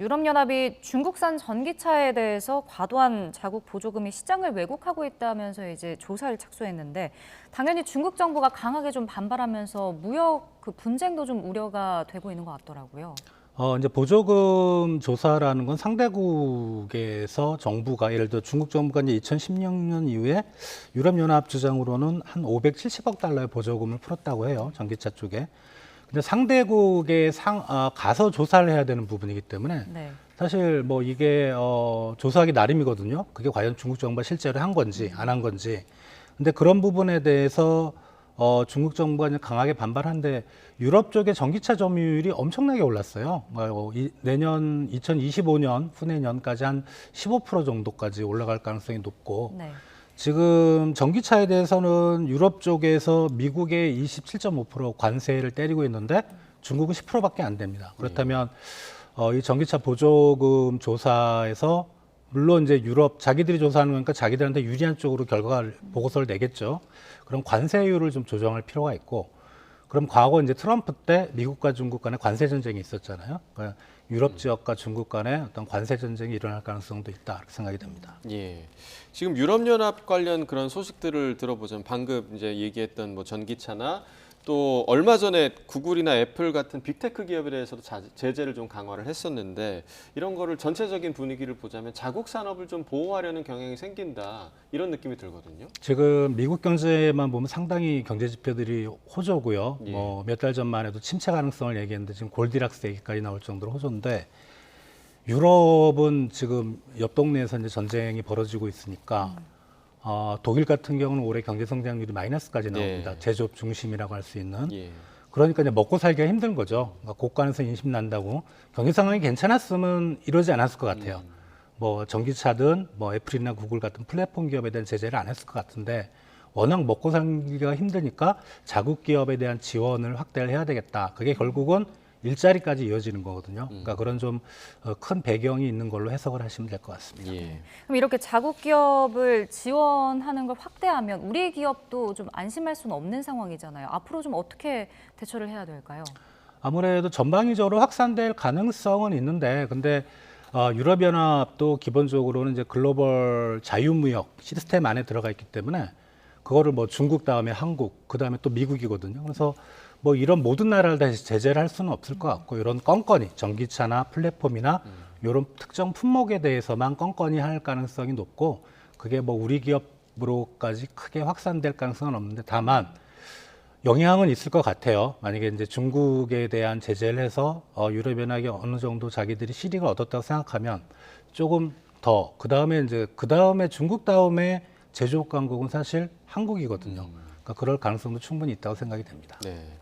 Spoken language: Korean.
유럽연합이 중국산 전기차에 대해서 과도한 자국 보조금이 시장을 왜곡하고 있다면서 이제 조사를 착수했는데 당연히 중국 정부가 강하게 좀 반발하면서 무역 분쟁도 좀 우려가 되고 있는 것 같더라고요. 이제 보조금 조사라는 건 상대국에서 정부가 예를 들어 중국 정부가 이제 2016년 이후에 유럽연합 주장으로는 한 570억 달러의 보조금을 풀었다고 해요. 전기차 쪽에. 근데 상대국에 가서 조사를 해야 되는 부분이기 때문에 네. 사실 뭐 이게 조사하기 나름이거든요. 그게 과연 중국 정부가 실제로 한 건지 안 한 건지. 근데 그런 부분에 대해서 중국 정부가 이제 강하게 반발하는데 유럽 쪽의 전기차 점유율이 엄청나게 올랐어요. 내년 2025년 후내년까지 한 15% 정도까지 올라갈 가능성이 높고 네. 지금 전기차에 대해서는 유럽 쪽에서 미국의 27.5% 관세를 때리고 있는데 중국은 10%밖에 안 됩니다. 그렇다면 이 전기차 보조금 조사에서 물론 이제 유럽 자기들이 조사하는 거니까 자기들한테 유리한 쪽으로 결과를 보고서를 내겠죠. 그럼 관세율을 좀 조정할 필요가 있고 그럼 과거 이제 트럼프 때 미국과 중국 간에 관세 전쟁이 있었잖아요. 그러니까 유럽 지역과 중국 간에 어떤 관세 전쟁이 일어날 가능성도 있다 이렇게 생각이 됩니다. 예. 지금 유럽연합 관련 그런 소식들을 들어보자면 방금 이제 얘기했던 뭐 전기차나 또 얼마 전에 구글이나 애플 같은 빅테크 기업에 대해서도 제재를 좀 강화를 했었는데 이런 거를 전체적인 분위기를 보자면 자국 산업을 좀 보호하려는 경향이 생긴다 이런 느낌이 들거든요. 지금 미국 경제만 보면 상당히 경제 지표들이 호조고요. 예. 뭐 몇 달 전만 해도 침체 가능성을 얘기했는데 지금 골디락스 얘기까지 나올 정도로 호조인데 유럽은 지금 옆 동네에서 이제 전쟁이 벌어지고 있으니까 독일 같은 경우는 올해 경제 성장률이 마이너스까지 나옵니다. 예. 제조업 중심이라고 할 수 있는. 예. 그러니까 이제 먹고 살기가 힘든 거죠. 그러니까 고가에서 인심 난다고 경제 상황이 괜찮았으면 이러지 않았을 것 같아요. 뭐 전기차든 뭐 애플이나 구글 같은 플랫폼 기업에 대한 제재를 안 했을 것 같은데 워낙 먹고 살기가 힘드니까 자국 기업에 대한 지원을 확대를 해야 되겠다. 그게 결국은 일자리까지 이어지는 거거든요. 그러니까 그런 좀 큰 배경이 있는 걸로 해석을 하시면 될 것 같습니다. 예. 그럼 이렇게 자국 기업을 지원하는 걸 확대하면 우리 기업도 좀 안심할 수는 없는 상황이잖아요. 앞으로 좀 어떻게 대처를 해야 될까요? 아무래도 전방위적으로 확산될 가능성은 있는데, 근데 유럽연합도 기본적으로는 이제 글로벌 자유무역 시스템 안에 들어가 있기 때문에 그거를 뭐 중국 다음에 한국, 그 다음에 또 미국이거든요. 그래서 뭐 이런 모든 나라를 다시 제재를 할 수는 없을 것 같고 이런 건건이 전기차나 플랫폼이나 이런 특정 품목에 대해서만 건건이 할 가능성이 높고 그게 뭐 우리 기업으로까지 크게 확산될 가능성은 없는데 다만 영향은 있을 것 같아요. 만약에 이제 중국에 대한 제재를 해서 유럽연합이 어느 정도 자기들이 실익을 얻었다고 생각하면 조금 더 그 다음에 중국 다음에 제조업 강국은 사실 한국이거든요. 그러니까 그럴 가능성도 충분히 있다고 생각이 됩니다. 네.